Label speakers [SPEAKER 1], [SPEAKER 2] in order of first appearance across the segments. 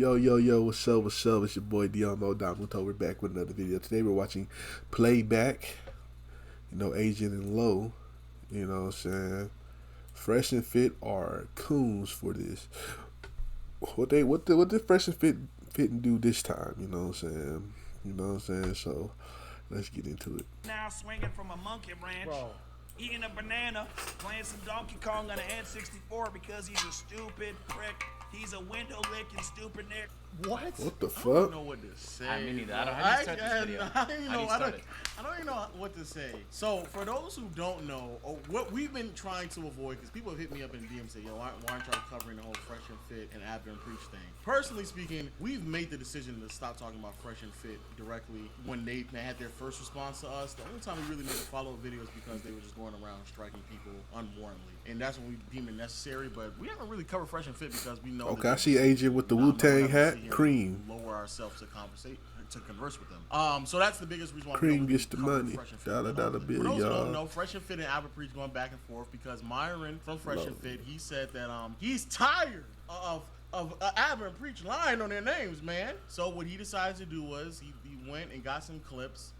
[SPEAKER 1] Yo, what's up? It's your boy Domuto. We're back with another video. Today we're watching Playback, Agent and Low, you know what I'm saying? Fresh and Fit are coons for this. What did Fresh and Fit do this time, you know what I'm saying? So, let's get into it.
[SPEAKER 2] Now swinging from a monkey branch. Bro. Eating a banana, playing some Donkey Kong on an N64 because he's a stupid prick. He's a window licking stupid Nick.
[SPEAKER 1] What the fuck?
[SPEAKER 3] I don't know what to say.
[SPEAKER 4] I mean, neither. I
[SPEAKER 3] don't even know what to say. So, for those who don't know, what we've been trying to avoid, because people have hit me up in the DM and say, yo, why aren't y'all covering the whole Fresh and Fit and Abner and Preach thing? Personally speaking, we've made the decision to stop talking about Fresh and Fit directly when they had their first response to us. The only time we really made a follow-up video is because they were just going around striking people unwarrantedly. And that's when we deem it necessary, but we haven't really covered Fresh and Fit because we know.
[SPEAKER 1] Okay, I see Agent with the Wu-Tang hat, Cream.
[SPEAKER 3] Lower ourselves to converse with them. So that's the biggest reason why
[SPEAKER 1] Cream gets the money. Dollar bill,
[SPEAKER 3] For those who
[SPEAKER 1] y'all.
[SPEAKER 3] don't know, Fresh and Fit and Albert Preach going back and forth because Myron from Fresh and Fit, he said that he's tired of Albert and Preach lying on their names, man. So what he decided to do was he went and got some clips,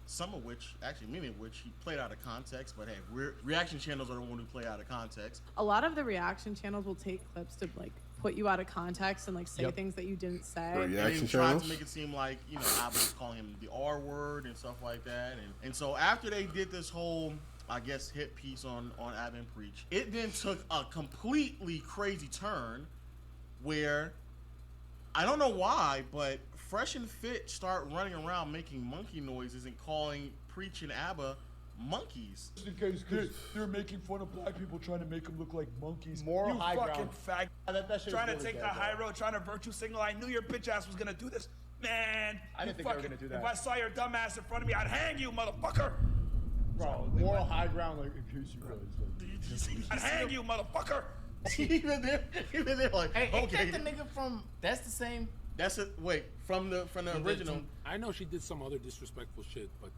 [SPEAKER 3] some of which, actually many of which, he played out of context. But hey, reaction channels are the one who play out of context.
[SPEAKER 5] A lot of the reaction channels will take clips to put you out of context and say things that you didn't say.
[SPEAKER 1] Reaction
[SPEAKER 3] and
[SPEAKER 1] channels?
[SPEAKER 3] Tried to make it seem like Albert was calling him the R word and stuff like that. And so after they did this whole, I guess, hit piece on Abner and Preach, it then took a completely crazy turn where I don't know why, but Fresh and Fit start running around making monkey noises and calling Preach and Abba monkeys.
[SPEAKER 6] Because they're making fun of black people, trying to make them look like monkeys.
[SPEAKER 2] Moral high
[SPEAKER 6] fucking
[SPEAKER 2] ground.
[SPEAKER 6] fag.
[SPEAKER 2] That trying to take the high road, trying to virtue signal. I knew your bitch ass was gonna do this. Man,
[SPEAKER 6] I didn't think they were gonna do that.
[SPEAKER 2] If I saw your dumb ass in front of me, I'd hang you, motherfucker.
[SPEAKER 6] Bro, moral high ground, in case you guys.
[SPEAKER 2] I'd hang you, motherfucker.
[SPEAKER 3] even they're like,
[SPEAKER 4] hey,
[SPEAKER 3] okay.
[SPEAKER 4] ain't that the nigga from? That's the same.
[SPEAKER 3] That's it. Wait, from the original.
[SPEAKER 7] I know she did some other disrespectful shit, but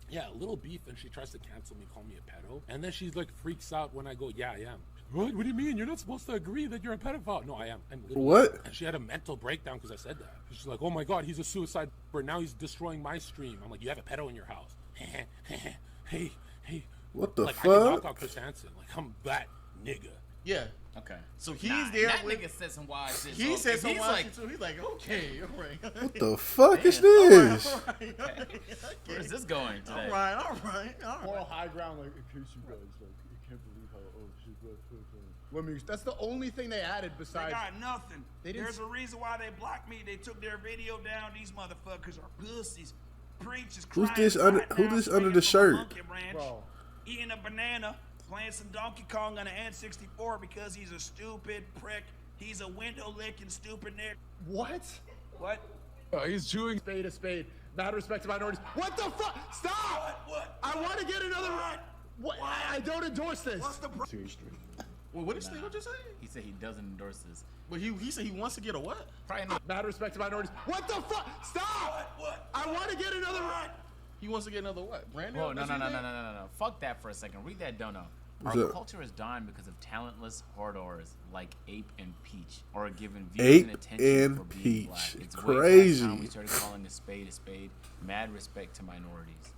[SPEAKER 7] yeah, a little beef, and she tries to cancel me, call me a pedo, and then she's freaks out when I go, yeah, I am. What do you mean? You're not supposed to agree that you're a pedophile. No, I am.
[SPEAKER 1] What?
[SPEAKER 7] And she had a mental breakdown because I said that. She's like, oh my god, he's a suicide bird. Now he's destroying my stream. I'm like, you have a pedo in your house. hey.
[SPEAKER 1] What the
[SPEAKER 7] fuck? I can knock out Chris Hansen. I'm that nigga.
[SPEAKER 3] Yeah.
[SPEAKER 4] Okay.
[SPEAKER 3] So he's there.
[SPEAKER 4] That nigga said some wild shit.
[SPEAKER 3] He said some wild
[SPEAKER 4] like,
[SPEAKER 3] shit too. He's like, okay, all right.
[SPEAKER 1] What the fuck is this?
[SPEAKER 3] All right.
[SPEAKER 4] Where's this going today?
[SPEAKER 3] All right.
[SPEAKER 6] Moral high ground, in case you guys you can't believe how she's let me. That's the only thing they added besides.
[SPEAKER 2] They got nothing. There's a reason why they blocked me. They took their video down. These motherfuckers are pussies. Preach is crying.
[SPEAKER 1] Who's this under the shirt?
[SPEAKER 2] Bro. Eating a banana, playing some Donkey Kong on an N64 because he's a stupid prick. He's a window licking stupid Nick.
[SPEAKER 6] What?
[SPEAKER 7] He's chewing.
[SPEAKER 6] Spade a spade. Mad respect to minorities. What the fuck? Stop!
[SPEAKER 2] What?
[SPEAKER 6] I want to get another. What? I don't endorse this.
[SPEAKER 2] What's the
[SPEAKER 3] Well, what did Steve just say?
[SPEAKER 4] He said he doesn't endorse this.
[SPEAKER 3] But he said he wants to get a what?
[SPEAKER 4] Probably not.
[SPEAKER 6] Mad respect to minorities. What the fuck? Stop!
[SPEAKER 2] What?
[SPEAKER 6] I want to get another.
[SPEAKER 3] He wants to get another what? Brandon?
[SPEAKER 4] Whoa, no. Fuck that for a second. Read that dono. Our culture is dying because of talentless hardors like Ape and Peach, or are given views and attention for being black. It's
[SPEAKER 1] crazy.
[SPEAKER 4] Way past time we started calling a spade. Mad respect to minorities.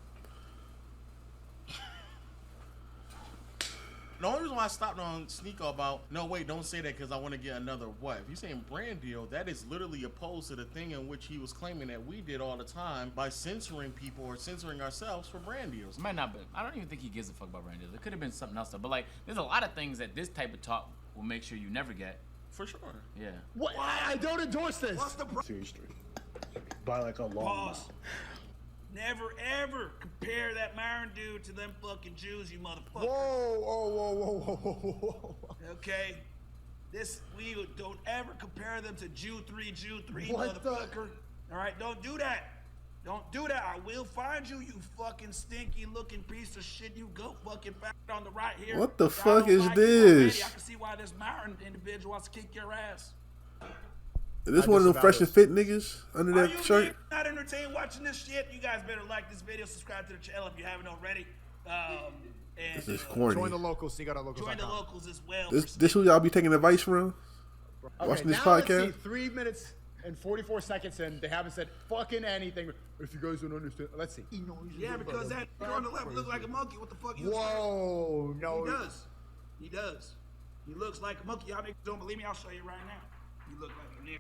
[SPEAKER 3] The only reason why I stopped on Sneako about, no, wait, don't say that because I want to get another what? If you're saying brand deal, that is literally opposed to the thing in which he was claiming that we did all the time by censoring people or censoring ourselves for brand deals.
[SPEAKER 4] Might not be. I don't even think he gives a fuck about brand deals. It could have been something else though. But there's a lot of things that this type of talk will make sure you never get.
[SPEAKER 3] For sure.
[SPEAKER 4] Yeah.
[SPEAKER 6] What? I don't endorse this.
[SPEAKER 2] What's the
[SPEAKER 6] Seriously. Buy a long.
[SPEAKER 2] Pause. Never ever compare that Myron dude to them fucking Jews, you motherfucker.
[SPEAKER 6] Whoa.
[SPEAKER 2] Okay? We don't ever compare them to Jew 3,
[SPEAKER 6] What
[SPEAKER 2] motherfucker. Alright, don't do that. Don't do that. I will find you, you fucking stinky looking piece of shit. You go fucking back on the right here.
[SPEAKER 1] What the fuck is this?
[SPEAKER 2] I can see why this Myron individual wants to kick your ass.
[SPEAKER 1] Is this one of them Fresh and Fit niggas under that shirt?
[SPEAKER 2] Are not entertained watching this shit? You guys better like this video, subscribe to the channel if you haven't already.
[SPEAKER 1] This is corny.
[SPEAKER 6] Join the locals. See, got our locals.
[SPEAKER 2] Join the locals as well.
[SPEAKER 1] This who y'all be taking advice from?
[SPEAKER 6] Okay,
[SPEAKER 1] watching this
[SPEAKER 6] now let's
[SPEAKER 1] podcast?
[SPEAKER 6] see, 3 minutes. And 44 seconds in, they haven't said fucking anything. If you guys don't understand, let's see.
[SPEAKER 2] Yeah, because that girl on the left looks like a monkey. What the fuck you
[SPEAKER 6] Whoa, no.
[SPEAKER 2] He does. He does. He looks like a monkey. Y'all niggas don't believe me? I'll show you right now. He look like a nigga.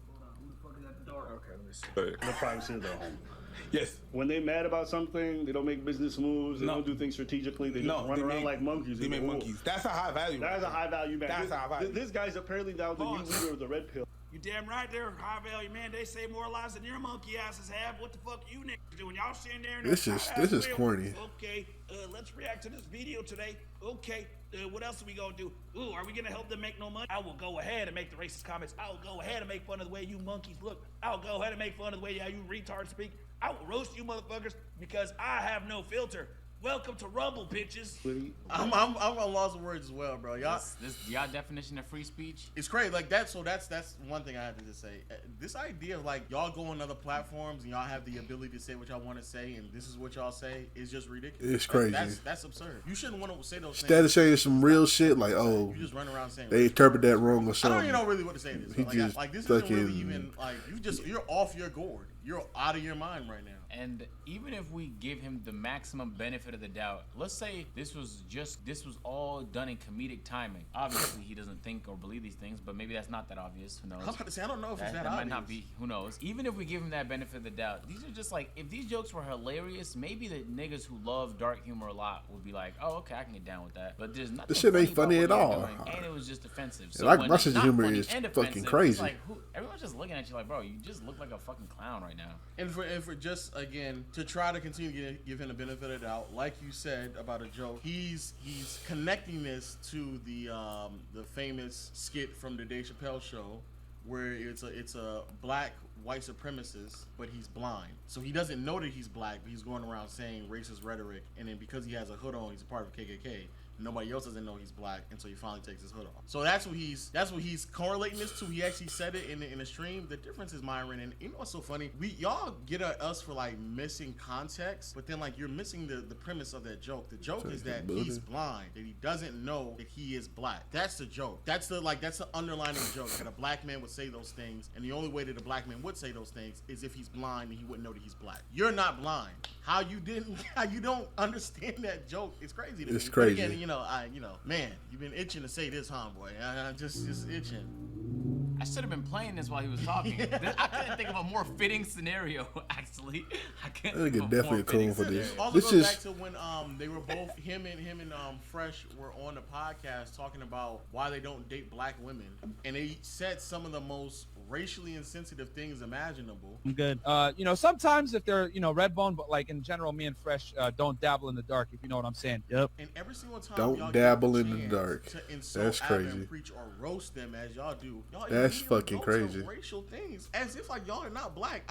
[SPEAKER 2] Hold on. Who the fuck is at the door?
[SPEAKER 8] Okay, let me see. The privacy of their home. Yes. When they mad about something, they don't make business moves. They don't do things strategically. They just run around like monkeys.
[SPEAKER 9] They make monkeys. That's a high value.
[SPEAKER 8] That is a high value man.
[SPEAKER 9] That's a high value.
[SPEAKER 8] This guy's apparently now the new leader of the Red Pill.
[SPEAKER 2] You damn right they're high value, man. They say more lies than your monkey asses have. What the fuck you niggas doing? Y'all sitting there and
[SPEAKER 1] This is corny.
[SPEAKER 2] Okay, let's react to this video today. Okay, what else are we gonna do? Ooh, are we gonna help them make no money? I will go ahead and make the racist comments. I will go ahead and make fun of the way you monkeys look. I'll go ahead and make fun of the way you retards speak. I will roast you motherfuckers because I have no filter. Welcome to Rumble, bitches.
[SPEAKER 3] I'm a loss of words as well, bro. Y'all,
[SPEAKER 4] y'all definition of free speech?
[SPEAKER 3] it's crazy. Like that. So that's one thing I have to just say. This idea of like y'all go on other platforms and y'all have the ability to say what y'all want to say, and this is what y'all say is just ridiculous.
[SPEAKER 1] It's crazy.
[SPEAKER 3] That's absurd. You shouldn't want to say those
[SPEAKER 1] Instead of
[SPEAKER 3] things.
[SPEAKER 1] saying some real shit, like, oh,
[SPEAKER 3] You just run around saying
[SPEAKER 1] they interpret that wrong or
[SPEAKER 3] I don't
[SPEAKER 1] something.
[SPEAKER 3] even know really what to say to this.
[SPEAKER 1] He
[SPEAKER 3] Like,
[SPEAKER 1] just
[SPEAKER 3] like this isn't really
[SPEAKER 1] fucking-
[SPEAKER 3] even like you're off your gourd. You're out of your mind right now.
[SPEAKER 4] And even if we give him the maximum benefit of the doubt, let's say this was all done in comedic timing. Obviously, he doesn't think or believe these things, but maybe that's not that obvious. Who knows?
[SPEAKER 3] I was about to say I don't know if it's that
[SPEAKER 4] might
[SPEAKER 3] obvious.
[SPEAKER 4] not be. Who knows? Even if we give him that benefit of the doubt, these are just like, if these jokes were hilarious, maybe the niggas who love dark humor a lot would be like, oh, okay, I can get down with that. But there's nothing.
[SPEAKER 1] This shit ain't funny
[SPEAKER 4] about
[SPEAKER 1] at
[SPEAKER 4] what you're
[SPEAKER 1] all.
[SPEAKER 4] doing, and it was just offensive.
[SPEAKER 1] And
[SPEAKER 4] So
[SPEAKER 1] like,
[SPEAKER 4] when
[SPEAKER 1] my
[SPEAKER 4] it's
[SPEAKER 1] sense of
[SPEAKER 4] not
[SPEAKER 1] humor
[SPEAKER 4] funny
[SPEAKER 1] is
[SPEAKER 4] and
[SPEAKER 1] fucking
[SPEAKER 4] offensive,
[SPEAKER 1] crazy.
[SPEAKER 4] It's like, everyone's just looking at you like, bro, you just look like a fucking clown right now.
[SPEAKER 3] And for just again to try to continue to give him the benefit of the doubt, like you said about a joke, he's connecting this to the famous skit from the Dave Chappelle show, where it's a black white supremacist, but he's blind, so he doesn't know that he's black, but he's going around saying racist rhetoric, and then because he has a hood on, he's a part of KKK. Nobody else doesn't know he's black until he finally takes his hood off. So that's what he's correlating this to. He actually said it in a stream. The difference is, Myron, and you know what's so funny? Y'all get at us for like missing context, but then like you're missing the premise of that joke. The joke is that he's blind, that he doesn't know that he is black. That's the joke. That's the underlining joke, that a black man would say those things, and the only way that a black man would say those things is if he's blind and he wouldn't know that he's black. You're not blind. How you don't understand that joke is crazy to me.
[SPEAKER 1] It's crazy.
[SPEAKER 3] But again, man, you've been itching to say this, homeboy. I just itching.
[SPEAKER 4] I should have been playing this while he was talking. I couldn't think of a more fitting scenario, actually. I can't
[SPEAKER 1] I think
[SPEAKER 4] think
[SPEAKER 1] it
[SPEAKER 4] of a
[SPEAKER 1] definitely
[SPEAKER 4] more
[SPEAKER 1] a
[SPEAKER 4] fitting
[SPEAKER 1] call for
[SPEAKER 4] scenario.
[SPEAKER 1] this.
[SPEAKER 3] Also
[SPEAKER 1] This
[SPEAKER 3] goes
[SPEAKER 1] is
[SPEAKER 3] back to when they were both him and Fresh were on the podcast talking about why they don't date black women, and they said some of the most racially insensitive things imaginable.
[SPEAKER 10] I'm good. Sometimes if they're, Redbone, but like in general, me and Fresh don't dabble in the dark, if you know what I'm saying. Yep.
[SPEAKER 3] And every single time
[SPEAKER 1] Don't
[SPEAKER 3] y'all
[SPEAKER 1] dabble
[SPEAKER 3] get a
[SPEAKER 1] in the
[SPEAKER 3] chance
[SPEAKER 1] dark.
[SPEAKER 3] to insult
[SPEAKER 1] That's
[SPEAKER 3] Abba
[SPEAKER 1] crazy.
[SPEAKER 3] and preach or roast them as y'all do, y'all
[SPEAKER 1] That's
[SPEAKER 3] immediately
[SPEAKER 1] fucking
[SPEAKER 3] go to
[SPEAKER 1] crazy.
[SPEAKER 3] racial things as if like y'all are not black.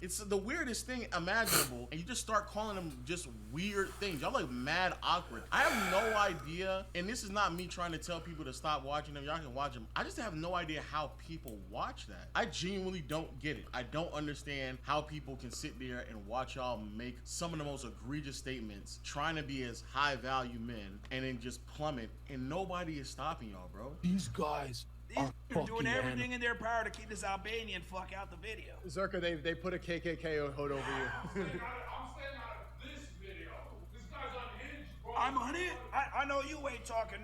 [SPEAKER 3] It's the weirdest thing imaginable, and you just start calling them just weird things. Y'all like mad awkward. I have no idea, and this is not me trying to tell people to stop watching them. Y'all can watch them. I just have no idea how people watch that. I genuinely don't get it. I don't understand how people can sit there and watch y'all make some of the most egregious statements, trying to be as high value men, and then just plummet, and nobody is stopping y'all, bro.
[SPEAKER 7] These guys
[SPEAKER 2] These
[SPEAKER 7] are
[SPEAKER 2] are doing
[SPEAKER 7] fucking
[SPEAKER 2] everything in their power to keep this Albanian fuck out the video.
[SPEAKER 6] Zerka, they put a KKK hood over you.
[SPEAKER 7] I'm staying out of this video. This guy's unhinged, bro.
[SPEAKER 2] I'm on it. I know you ain't talking.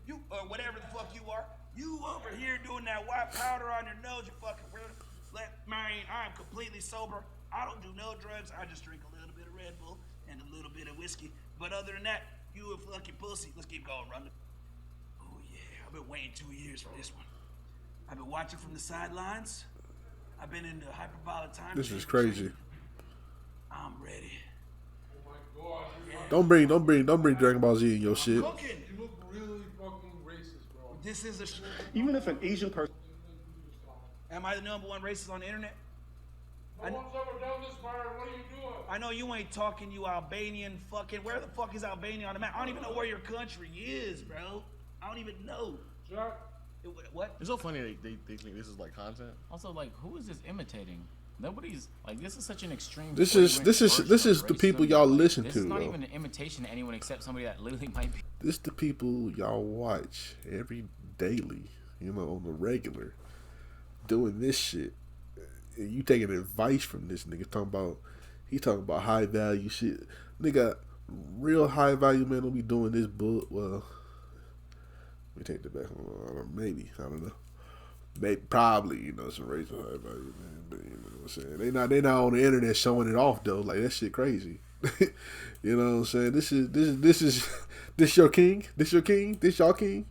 [SPEAKER 2] You whatever the fuck you are. You over here doing that white powder on your nose. You fucking weird. I'm completely sober. I don't do no drugs. I just drink a little bit of Red Bull and a little bit of whiskey. But other than that, you a fucking pussy. Let's keep going, run. Oh yeah, I've been waiting 2 years for this one. I've been watching from the sidelines. I've been in the hyperbolic time.
[SPEAKER 1] This is crazy.
[SPEAKER 2] I'm ready.
[SPEAKER 7] Oh my god,
[SPEAKER 1] Don't bring Dragon Ball Z in your shit.
[SPEAKER 2] Cooking.
[SPEAKER 7] you look really fucking racist, bro.
[SPEAKER 2] This is a.
[SPEAKER 8] Even if an Asian person.
[SPEAKER 2] Am I the #1 racist on the internet?
[SPEAKER 7] No one's ever done this, Byron. What are you doing?
[SPEAKER 2] I know you ain't talking, you Albanian fucking. Where the fuck is Albania on the map? I don't even know where your country is, bro. I don't even know.
[SPEAKER 7] Jack?
[SPEAKER 2] What?
[SPEAKER 3] It's so funny they think this is like content.
[SPEAKER 4] Also, like, who is this imitating? Nobody's like, this is such an extreme.
[SPEAKER 1] This is
[SPEAKER 4] flagrant
[SPEAKER 1] the
[SPEAKER 4] version of
[SPEAKER 1] people
[SPEAKER 4] racism.
[SPEAKER 1] y'all listen
[SPEAKER 4] This
[SPEAKER 1] to,
[SPEAKER 4] is not
[SPEAKER 1] bro.
[SPEAKER 4] even an imitation of anyone except somebody that literally might be.
[SPEAKER 1] This the people y'all watch every daily, on the regular. doing this shit, and you taking advice from this nigga he talking about high value shit. Nigga, real high value man don't be doing this book. Well, let me take that back. Maybe, I don't know. Maybe, probably, some racial high value man, but you know what I'm saying. They not on the internet showing it off though. Like that shit crazy. You know what I'm saying? This your king. This your king. This y'all king.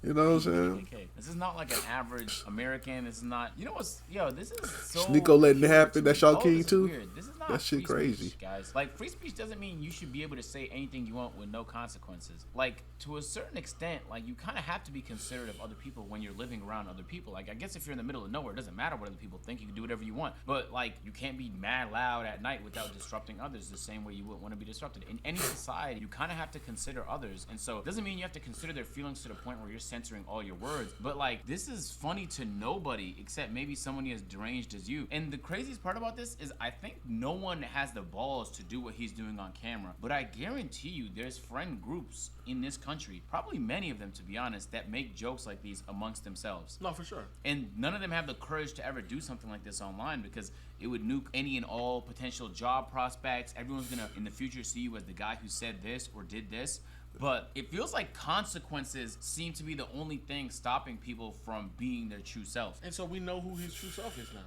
[SPEAKER 1] You know what I'm saying?
[SPEAKER 4] Okay. This is not like an average American. This is not. You know what's? Yo, this is so.
[SPEAKER 1] Sneeko letting it happen. That's y'all king too.
[SPEAKER 4] Weird. This is not
[SPEAKER 1] that shit
[SPEAKER 4] free
[SPEAKER 1] crazy,
[SPEAKER 4] speech, guys. Like free speech doesn't mean you should be able to say anything you want with no consequences. Like to a certain extent, like you kind of have to be considerate of other people when you're living around other people. Like I guess if you're in the middle of nowhere, it doesn't matter what other people think. You can do whatever you want. But like you can't be mad loud at night without disrupting others the same way you would want to be disrupted. In any society, you kind of have to consider others, and so it doesn't mean you have to consider their feelings to the point where you're censoring all your words. But like this is funny to nobody except maybe somebody as deranged as you. And the craziest part about this is I think no one has the balls to do what he's doing on camera. But I guarantee you there's friend groups in this country, probably many of them to be honest, that make jokes like these amongst themselves.
[SPEAKER 3] No, for sure.
[SPEAKER 4] And none of them have the courage to ever do something like this online because it would nuke any and all potential job prospects. Everyone's gonna in the future see you as the guy who said this or did this. But it feels like consequences seem to be the only thing stopping people from being their true self.
[SPEAKER 3] And so we know who his true self is now.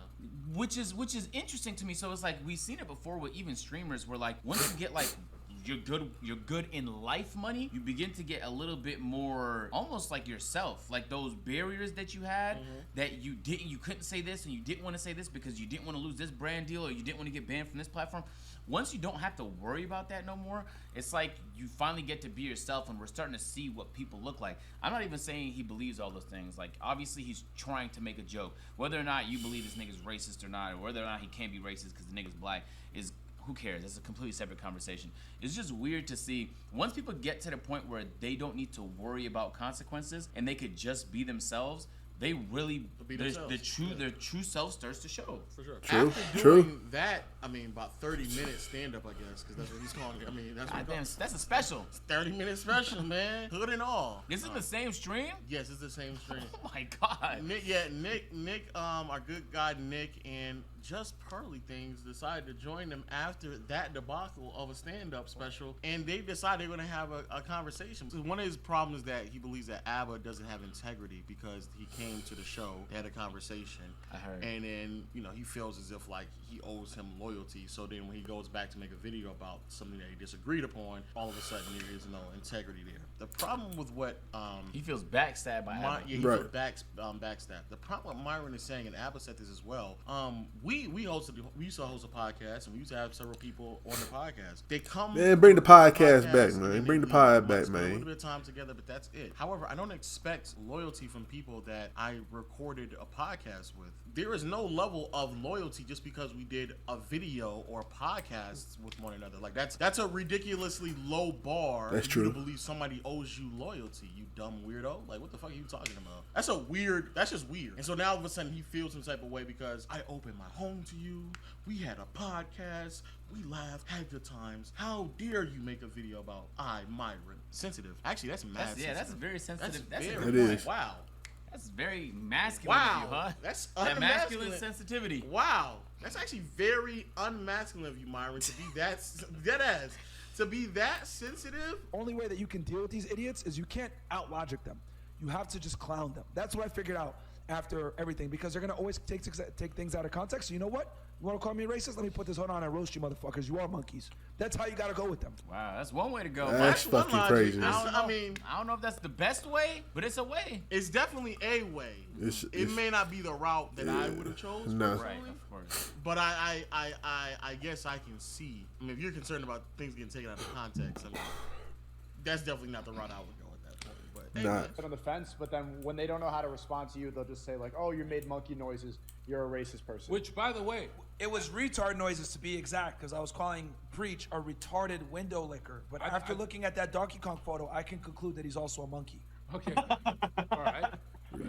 [SPEAKER 4] Which is interesting to me. So it's like we've seen it before with even streamers where like once you get like you're good in life money, you begin to get a little bit more almost like yourself. Like those barriers that you had that you couldn't say this and you didn't want to say this because you didn't want to lose this brand deal or you didn't want to get banned from this platform. Once you don't have to worry about that no more, it's like you finally get to be yourself and we're starting to see what people look like. I'm not even saying he believes all those things. Like, obviously he's trying to make a joke. Whether or not you believe this nigga's racist or not, or whether or not he can't be racist because the nigga's black, is who cares? That's a completely separate conversation. It's just weird to see once people get to the point where they don't need to worry about consequences and they could just be themselves, they really their true self starts to show.
[SPEAKER 3] For sure.
[SPEAKER 1] True.
[SPEAKER 3] After doing that, I mean, about 30-minute stand up, I guess, because that's what he's calling it. I mean, that's what
[SPEAKER 4] that's a special.
[SPEAKER 3] 30-minute special, man. Hood and all.
[SPEAKER 4] Is it the same stream?
[SPEAKER 3] Yes, it's the same stream.
[SPEAKER 4] Oh my god.
[SPEAKER 3] Nick, our good guy Nick and Just Pearly Things decided to join them after that debacle of a stand-up special, and they decided they're going to have a conversation. So one of his problems is that he believes that ABBA doesn't have integrity because he came to the show, they had a conversation,
[SPEAKER 4] I heard,
[SPEAKER 3] and then he feels as if like he owes him loyalty. So then when he goes back to make a video about something that he disagreed upon, all of a sudden there is no integrity there. The problem with what
[SPEAKER 4] he feels backstabbed by ABBA.
[SPEAKER 3] Yeah, he feels backstabbed. The problem what Myron is saying, and ABBA said this as well. We used to host a podcast, and we used to have several people on the podcast. They come,
[SPEAKER 1] man, bring the podcast back, man. Bring the pod back, man.
[SPEAKER 3] A little bit of time together, but that's it. However, I don't expect loyalty from people that I recorded a podcast with. There is no level of loyalty just because we did a video or podcasts with one another. Like that's a ridiculously low bar.
[SPEAKER 1] That's true.
[SPEAKER 3] To believe somebody owes you loyalty, you dumb weirdo. Like what the fuck are you talking about? That's just weird. And so now all of a sudden he feels some type of way because I opened my home to you. We had a podcast. We laughed, had good times. How dare you make a video about Myron? Sensitive. Actually, that's mad.
[SPEAKER 4] That's very sensitive.
[SPEAKER 1] It is.
[SPEAKER 3] Wow.
[SPEAKER 4] That's very masculine of you, huh?
[SPEAKER 3] That's
[SPEAKER 4] that masculine sensitivity.
[SPEAKER 3] Wow. That's actually very unmasculine of you, Myron, to be that deadass. To be that sensitive.
[SPEAKER 9] Only way that you can deal with these idiots is you can't out-logic them. You have to just clown them. That's what I figured out after everything, because they're gonna always take things out of context. So you know what? You want to call me racist? Let me put this on and roast you motherfuckers. You are monkeys. That's how you got to go with them.
[SPEAKER 4] Wow, that's one way to go.
[SPEAKER 1] That's fucking crazy.
[SPEAKER 4] I don't know if that's the best way, but it's a way.
[SPEAKER 3] It's definitely a way. It may not be the route that I would have chosen.
[SPEAKER 1] No.
[SPEAKER 4] Right, of course.
[SPEAKER 3] But I guess I can see. I mean, if you're concerned about things getting taken out of context, I mean, that's definitely not the route I would go at that point. But
[SPEAKER 1] nah.
[SPEAKER 6] On the fence, but then when they don't know how to respond to you, they'll just say like, "Oh, you made monkey noises. You're a racist person."
[SPEAKER 7] Which, by the way,
[SPEAKER 9] it was retard noises to be exact, because I was calling Preach a retarded window licker. But after looking at that Donkey Kong photo, I can conclude that he's also a monkey.
[SPEAKER 7] Okay. All right.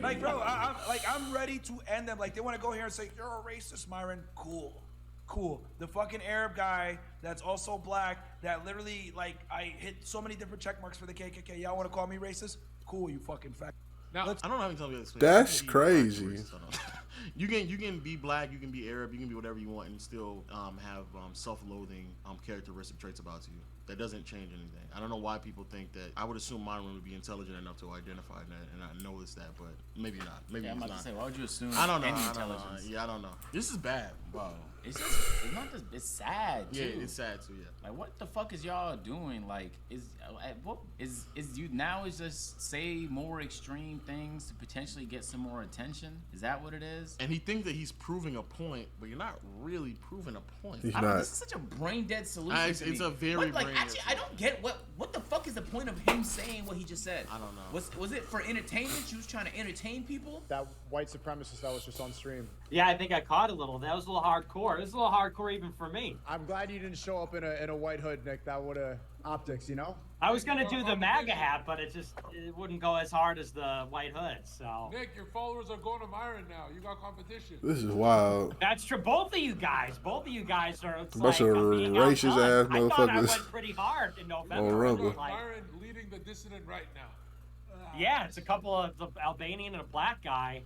[SPEAKER 9] Like, bro, I'm ready to end them. Like, they want to go here and say, "You're a racist, Myron." Cool. The fucking Arab guy that's also black, that literally, like, I hit so many different check marks for the KKK. Y'all want to call me racist? Cool, you fucking fat.
[SPEAKER 7] Now,
[SPEAKER 3] I don't know how to tell you this.
[SPEAKER 1] That's crazy.
[SPEAKER 3] You can be black, you can be Arab, you can be whatever you want, and still have self-loathing characteristic traits about you. That doesn't change anything. I don't know why people think that. I would assume Myron would be intelligent enough to identify that, and I noticed that, but maybe not. Maybe
[SPEAKER 4] I'm
[SPEAKER 3] he's
[SPEAKER 4] about
[SPEAKER 3] not.
[SPEAKER 4] to say, why would you assume
[SPEAKER 3] I don't know.
[SPEAKER 4] any
[SPEAKER 3] I don't know.
[SPEAKER 4] intelligence?
[SPEAKER 3] Yeah, I don't know. This is bad.
[SPEAKER 4] Bro, it's not just, it's sad too.
[SPEAKER 3] Yeah, it's sad too. Yeah.
[SPEAKER 4] Like, what the fuck is y'all doing? Like, what is you now is just say more extreme things to potentially get some more attention? Is that what it is?
[SPEAKER 3] And he thinks that he's proving a point, but you're not really proving a point.
[SPEAKER 1] He's
[SPEAKER 4] I don't know,
[SPEAKER 1] not.
[SPEAKER 4] this is such a brain dead solution.
[SPEAKER 3] It's a very
[SPEAKER 4] like
[SPEAKER 3] brain-dead
[SPEAKER 4] actually, I don't get what the fuck is the point of him saying what he just said?
[SPEAKER 3] I don't know.
[SPEAKER 4] Was it for entertainment? You was trying to entertain people?
[SPEAKER 6] That white supremacist that was just on stream.
[SPEAKER 11] Yeah, I think I caught a little. That was a little hardcore. It was a little hardcore even for me.
[SPEAKER 6] I'm glad you didn't show up in a white hood, Nick. That would have optics, you know?
[SPEAKER 11] I was gonna do the MAGA hat, but it wouldn't go as hard as the white hood. So
[SPEAKER 7] Nick, your followers are going to Myron now. You got competition.
[SPEAKER 1] This is wild.
[SPEAKER 11] that's true. Both of you guys are. It's
[SPEAKER 1] Bunch
[SPEAKER 11] like,
[SPEAKER 1] of
[SPEAKER 11] I'm being
[SPEAKER 1] racist
[SPEAKER 11] outdone.
[SPEAKER 1] ass
[SPEAKER 11] I thought I
[SPEAKER 1] motherfuckers
[SPEAKER 11] went pretty hard in November.
[SPEAKER 1] on Rumble.
[SPEAKER 11] Like,
[SPEAKER 7] Myron leading the dissident right now.
[SPEAKER 11] yeah, it's a couple of the Albanian and a black guy.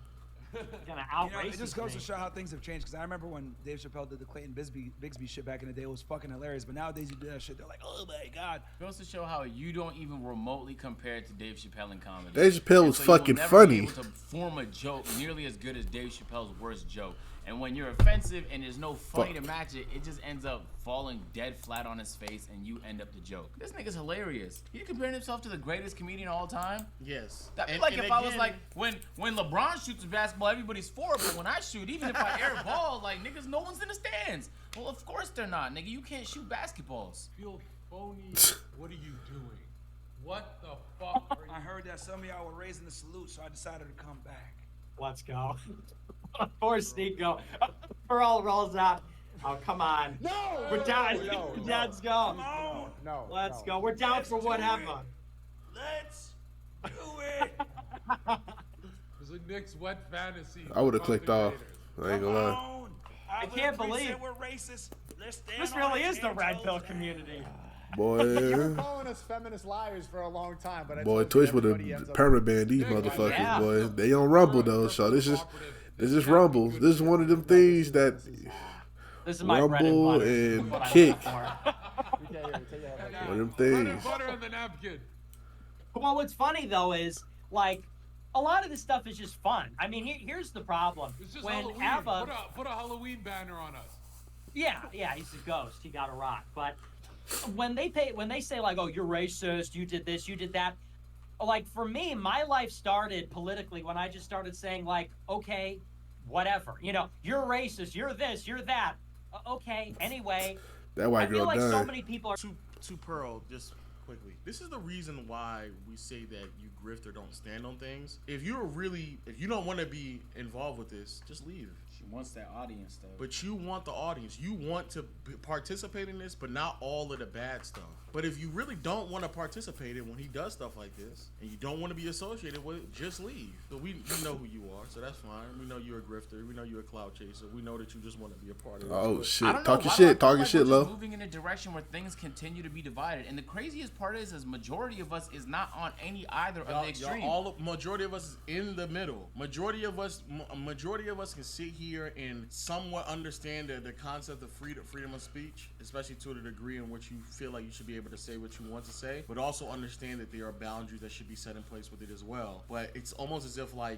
[SPEAKER 11] Gonna outrace.
[SPEAKER 9] It just goes to show how things have changed. Because I remember when Dave Chappelle did the Clayton Bigsby shit back in the day, it was fucking hilarious. But nowadays you do that shit, they're like, oh my god.
[SPEAKER 4] It goes to show how you don't even remotely compare to Dave Chappelle in comedy.
[SPEAKER 1] Dave Chappelle
[SPEAKER 4] And
[SPEAKER 1] was
[SPEAKER 4] so you will
[SPEAKER 1] fucking
[SPEAKER 4] never
[SPEAKER 1] funny.
[SPEAKER 4] Be able to form a joke nearly as good as Dave Chappelle's worst joke. And when you're offensive and there's no funny to match it, it just ends up falling dead flat on his face, and you end up the joke. This nigga's hilarious. He comparing himself to the greatest comedian of all time.
[SPEAKER 3] Yes.
[SPEAKER 4] That'd be like if I was like, when LeBron shoots a basketball, everybody's for it, but when I shoot, even if I air ball, like, niggas, no one's in the stands. Well, of course they're not, nigga. You can't shoot basketballs.
[SPEAKER 7] Feel phony. What are you doing? What the fuck are you
[SPEAKER 12] I heard that some of y'all were raising the salute, so I decided to come back.
[SPEAKER 11] Let's go. Poor Steve go. Pearl rolls out. Oh, come on.
[SPEAKER 6] No!
[SPEAKER 11] We're down.
[SPEAKER 6] No,
[SPEAKER 11] Let's go.
[SPEAKER 2] Come on.
[SPEAKER 6] No.
[SPEAKER 11] Let's go. We're down for whatever.
[SPEAKER 2] Let's do it.
[SPEAKER 7] This is a Nick's wet fantasy.
[SPEAKER 1] I would have clicked off. I ain't
[SPEAKER 2] Come
[SPEAKER 1] gonna lie.
[SPEAKER 2] on.
[SPEAKER 11] I can't believe
[SPEAKER 2] we're racist. Let's stand
[SPEAKER 11] this
[SPEAKER 2] on
[SPEAKER 11] really
[SPEAKER 2] our
[SPEAKER 11] is the
[SPEAKER 2] 10
[SPEAKER 11] red
[SPEAKER 2] toes
[SPEAKER 11] pill
[SPEAKER 2] down.
[SPEAKER 11] community.
[SPEAKER 6] You were
[SPEAKER 1] Boy,
[SPEAKER 6] calling us feminist liars for a long time, but I
[SPEAKER 1] boy,
[SPEAKER 6] told you
[SPEAKER 1] Twitch would have
[SPEAKER 6] everybody ends up-
[SPEAKER 1] permaban these
[SPEAKER 7] Yeah,
[SPEAKER 1] motherfuckers,
[SPEAKER 11] yeah.
[SPEAKER 1] boy. They on Rumble though, so this is Rumble. This is one of them things that
[SPEAKER 11] This is my bread and
[SPEAKER 1] Rumble
[SPEAKER 11] butter. This is
[SPEAKER 1] and
[SPEAKER 11] what I
[SPEAKER 1] kick.
[SPEAKER 11] live for.
[SPEAKER 1] One of them
[SPEAKER 7] Bread and
[SPEAKER 1] things.
[SPEAKER 7] butter on the napkin.
[SPEAKER 11] Well, what's funny though is like a lot of this stuff is just fun. I mean, here's the problem.
[SPEAKER 7] It's just
[SPEAKER 11] When
[SPEAKER 7] Halloween.
[SPEAKER 11] Abba,
[SPEAKER 7] Put a Halloween banner on us.
[SPEAKER 11] yeah, he's a ghost. He got a rock. But when they say like, oh, you're racist, you did this, you did that. Like for me, my life started politically when I just started saying like, okay, whatever. You know, you're racist, you're this, you're that. Okay, anyway.
[SPEAKER 1] That white
[SPEAKER 11] I feel
[SPEAKER 1] girl
[SPEAKER 11] like so
[SPEAKER 1] done.
[SPEAKER 11] many people are.
[SPEAKER 3] To Pearl, just quickly. This is the reason why we say that you grift or don't stand on things. If you don't want to be involved with this, just leave.
[SPEAKER 4] She wants that audience, though.
[SPEAKER 3] But you want the audience. You want to participate in this, but not all of the bad stuff. But if you really don't want to participate in when he does stuff like this, and you don't want to be associated with it, just leave. So we know who you are, so that's fine. We know you're a grifter. We know you're a cloud chaser. We know that you just want to be a part of it.
[SPEAKER 1] Oh
[SPEAKER 3] But
[SPEAKER 1] shit!
[SPEAKER 4] I don't know,
[SPEAKER 1] Talk your
[SPEAKER 4] why do I
[SPEAKER 1] shit.
[SPEAKER 4] feel
[SPEAKER 1] Talk your
[SPEAKER 4] like
[SPEAKER 1] shit,
[SPEAKER 4] we're just
[SPEAKER 1] low.
[SPEAKER 4] moving in a direction where things continue to be divided, and the craziest part is majority of us is not on either of the extremes.
[SPEAKER 3] Majority of us is in the middle. Majority of us can sit here and somewhat understand the concept of freedom of speech, especially to the degree in which you feel like you should be able to say what you want to say, but also understand that there are boundaries that should be set in place with it as well. But it's almost as if like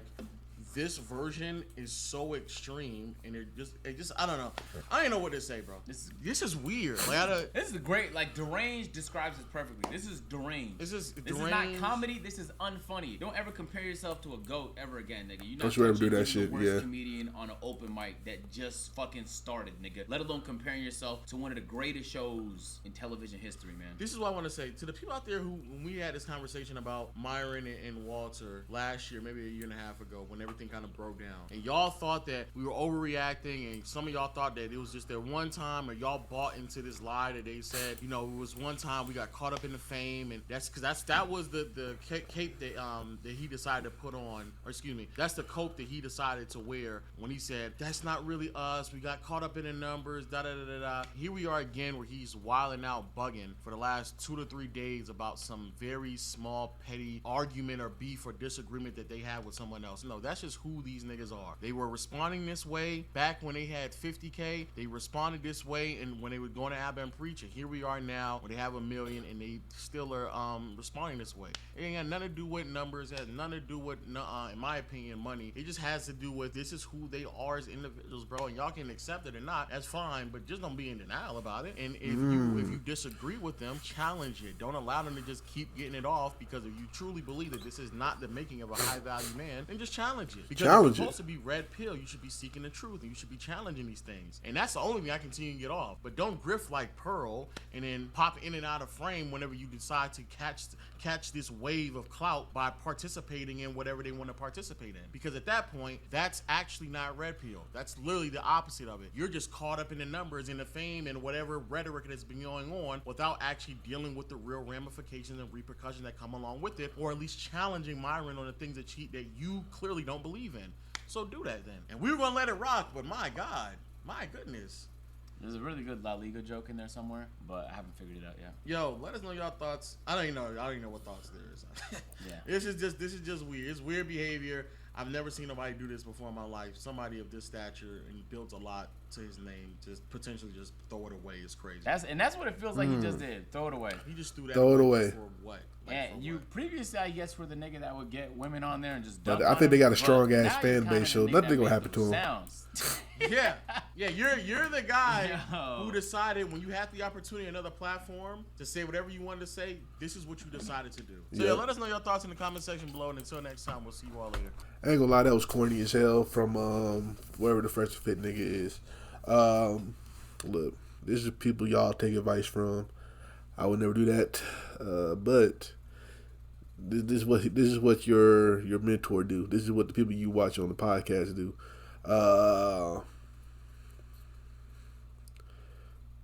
[SPEAKER 3] this version is so extreme, and it just I don't know. I don't know what to say, bro. This is weird. Like,
[SPEAKER 4] this is great. Like deranged describes it perfectly. This is deranged.
[SPEAKER 3] This is
[SPEAKER 4] not
[SPEAKER 3] deranged.
[SPEAKER 4] comedy. This is unfunny. Don't ever compare yourself to a goat ever again, nigga. You know,
[SPEAKER 1] Don't you ever do that shit,
[SPEAKER 4] The worst
[SPEAKER 1] yeah.
[SPEAKER 4] comedian on an open mic that just fucking started, nigga. Let alone comparing yourself to one of the greatest shows in television history, man.
[SPEAKER 3] This is what I want to say to the people out there who, when we had this conversation about Myron and Walter last year, maybe a year and a half ago, when everything kind of broke down, and y'all thought that we were overreacting, and some of y'all thought that it was just that one time, or y'all bought into this lie that they said, you know, it was one time we got caught up in the fame, and that was the cape that he decided to put on, or excuse me, that's the coat that he decided to wear when he said that's not really us. We got caught up in the numbers. Da da da da da. Here we are again, where he's wilding out, bugging for the last 2 to 3 days about some very small, petty argument or beef or disagreement that they had with someone else. No, that's just is who these niggas are. They were responding this way back when they had 50K. They responded this way, and when they were going to Ab and Preach, and here we are now when they have 1 million, and they still are responding this way. It ain't got nothing to do with numbers. It has nothing to do with, in my opinion, money. It just has to do with this is who they are as individuals, bro. And y'all can accept it or not. That's fine, but just don't be in denial about it. And if you disagree with them, challenge it. Don't allow them to just keep getting it off, because if you truly believe that this is not the making of a high value man, then just challenge it. Because you're supposed to be red pill. You should be seeking the truth, and you should be challenging these things. And that's the only thing I continue to get off. But don't grift like Pearl and then pop in and out of frame whenever you decide to catch this wave of clout by participating in whatever they want to participate in. Because at that point, that's actually not red pill. That's literally the opposite of it. You're just caught up in the numbers and the fame and whatever rhetoric that's been going on without actually dealing with the real ramifications and repercussions that come along with it, or at least challenging Myron on the things that you clearly don't believe in. So do that then. And we were gonna let it rock, but my God, my goodness.
[SPEAKER 4] There's a really good La Liga joke in there somewhere, but I haven't figured it out yet.
[SPEAKER 3] Yo, let us know your thoughts. I don't even know what thoughts there is.
[SPEAKER 4] Yeah.
[SPEAKER 3] This is just weird. It's weird behavior. I've never seen nobody do this before in my life. Somebody of this stature and builds a lot to his name, just potentially just throw it away is crazy.
[SPEAKER 4] That's what it feels like he just did. Throw it away.
[SPEAKER 3] He just threw that
[SPEAKER 1] away.
[SPEAKER 3] For what?
[SPEAKER 4] And you previously, I guess, were the nigga that would get women on there and just
[SPEAKER 1] But
[SPEAKER 4] dunk
[SPEAKER 1] I
[SPEAKER 4] on
[SPEAKER 1] think they
[SPEAKER 4] them,
[SPEAKER 1] got a strong ass
[SPEAKER 4] but
[SPEAKER 1] fan
[SPEAKER 4] now
[SPEAKER 1] base, so
[SPEAKER 4] you're kinda
[SPEAKER 1] nothing
[SPEAKER 4] the nigga
[SPEAKER 1] gonna
[SPEAKER 4] that
[SPEAKER 1] happen
[SPEAKER 4] makes
[SPEAKER 1] to him.
[SPEAKER 4] sounds.
[SPEAKER 3] Yeah, you're the guy
[SPEAKER 4] Yo.
[SPEAKER 3] who decided when you had the opportunity on another platform to say whatever you wanted to say, this is what you decided to do. So yeah, let us know your thoughts in the comment section below, and until next time, we'll see you all later.
[SPEAKER 1] I ain't gonna lie, that was corny as hell from wherever the Fresh Fit nigga is. Look, this is people y'all take advice from. I would never do that, but this is what your mentor do. This is what the people you watch on the podcast do.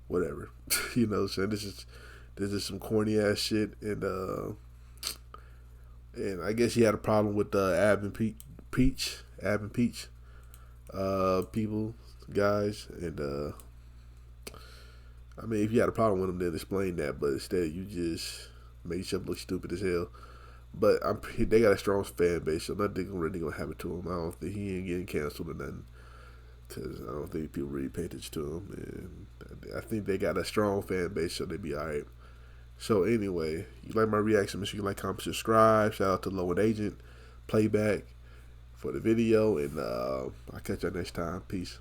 [SPEAKER 1] Whatever, you know. So this is some corny ass shit, and I guess he had a problem with Ab and Peach, people, guys, and I mean, if you had a problem with him, then explain that. But instead, you just made yourself look stupid as hell. But they got a strong fan base, so nothing really gonna happen to him. I don't think he ain't getting canceled or nothing, because I don't think people really pay attention to him. And I think they got a strong fan base, so they be alright. So anyway, you like my reaction? Make sure you like, comment, subscribe. Shout out to Low and Agent, Playback for the video, and I'll catch y'all next time. Peace.